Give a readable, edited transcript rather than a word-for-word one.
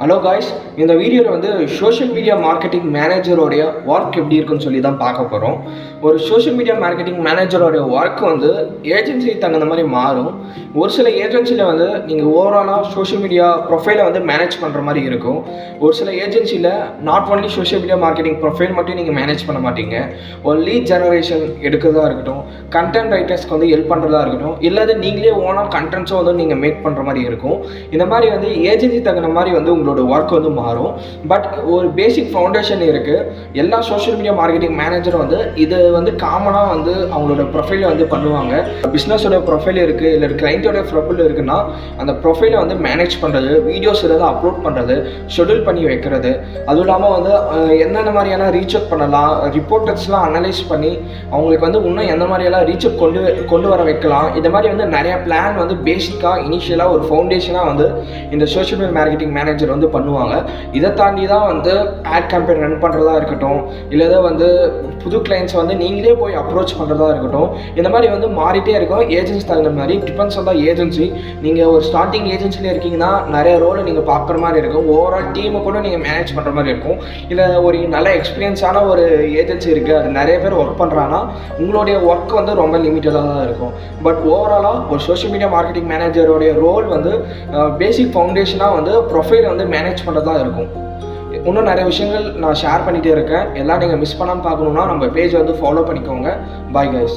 Hello guys, இந்த வீடியோவில் வந்து சோஷியல் மீடியா மார்க்கெட்டிங் மேனேஜரோடைய ஒர்க் எப்படி இருக்குன்னு சொல்லி தான் பார்க்க போகிறோம். ஒரு சோஷியல் மீடியா மார்க்கெட்டிங் மேனேஜரோடைய ஒர்க் வந்து ஏஜென்சி தகுந்த மாதிரி மாறும். ஒரு சில ஏஜென்சியில் வந்து நீங்கள் ஓவராலாக சோஷியல் மீடியா ப்ரொஃபைலை வந்து மேனேஜ் பண்ணுற மாதிரி இருக்கும். ஒரு சில ஏஜென்சியில் not only social media marketing profile மட்டும் நீங்கள் மேனேஜ் பண்ண மாட்டீங்க. ஒரு லீட் ஜெனரேஷன் எடுக்கிறதா இருக்கட்டும், கண்டென்ட் ரைட்டர்ஸ்க்கு வந்து ஹெல்ப் பண்ணுறதா இருக்கட்டும், இல்லாத நீங்களே ஓனாக கண்டென்ட்ஸும் வந்து நீங்கள் மேக் பண்ணுற மாதிரி இருக்கும். இந்த மாதிரி வந்து ஏஜென்சி தகுந்த மாதிரி வந்து உங்களோட ஒர்க் வந்து மாறும். பட் ஒரு பேசிக் ஃபவுண்டேஷன் இருக்குது. எல்லா சோஷியல் மீடியா மார்க்கெட்டிங் மேனேஜரும் வந்து இது வந்து காமனாக வந்து அவங்களோட ப்ரொஃபைலை வந்து பண்ணுவாங்க. பிஸ்னஸோட ப்ரொஃபைல் இருக்குது, இல்லை கிளைண்ட்டோட ப்ரொஃபைல் இருக்குன்னா அந்த ப்ரொஃபைலை வந்து மேனேஜ் பண்ணுறது, வீடியோஸ் ஏதாவது அப்லோட் பண்ணுறது, ஷெடியூல் பண்ணி வைக்கிறது, அதுவும் இல்லாமல் வந்து என்னென்ன மாதிரியான ரீச் அவுட் பண்ணலாம், ரிப்போர்ட்டர்ஸ்லாம் அனலைஸ் பண்ணி அவங்களுக்கு வந்து இன்னும் எந்த மாதிரியெல்லாம் ரீச் அவுட் கொண்டு வர வைக்கலாம். இந்த மாதிரி வந்து நிறைய பிளான் வந்து பேசிக்காக இனிஷியலாக ஒரு ஃபவுண்டேஷனாக வந்து இந்த சோஷியல் மீடியா மார்க்கெட்டிங் மேனேஜர் வந்து பண்ணுவாங்க. இதை தாண்டி தான் வந்து ஆட் கேம்பெயின் ரன் பண்ணுறதா இருக்கட்டும், இல்லை வந்து புது கிளைண்ட்ஸ் வந்து நீங்களே போய் அப்ரோச் பண்ணுறதா இருக்கட்டும், இந்த மாதிரி வந்து மாறிட்டே இருக்கும். ஏஜென்சி தகுந்த மாதிரி டிபெண்ட்ஸ் ஆன் த ஏஜென்சி. நீங்கள் ஒரு ஸ்டார்டிங் ஏஜென்சியில் இருக்கீங்கன்னா நிறைய ரோலை நீங்கள் பார்க்குற மாதிரி இருக்கும். ஓவரால் டீமை கூட நீங்கள் மேனேஜ் பண்ணுற மாதிரி இருக்கும். இல்லை ஒரு நல்ல எக்ஸ்பீரியன்ஸான ஒரு ஏஜென்சி இருக்குது, அது நிறைய பேர் ஒர்க் பண்ணுறாங்கன்னா உங்களுடைய ஒர்க் வந்து ரொம்ப லிமிட்டடாக தான் இருக்கும். பட் ஓவராலாக ஒரு சோஷியல் மீடியா மார்க்கெட்டிங் மேனேஜருடைய ரோல் வந்து பேசிக் ஃபவுண்டேஷனாக வந்து ப்ரொஃபைலை வந்து மேனேஜ் பண்ணுறதா இருக்கும். இன்னும் நிறைய விஷயங்கள் நான் ஷேர் பண்ணிகிட்டே இருக்கேன். எல்லாம் நீங்கள் மிஸ் பண்ணாமல் பார்க்கணுன்னா நம்ம பேஜை வந்து ஃபாலோ பண்ணிக்கோங்க. Bye guys.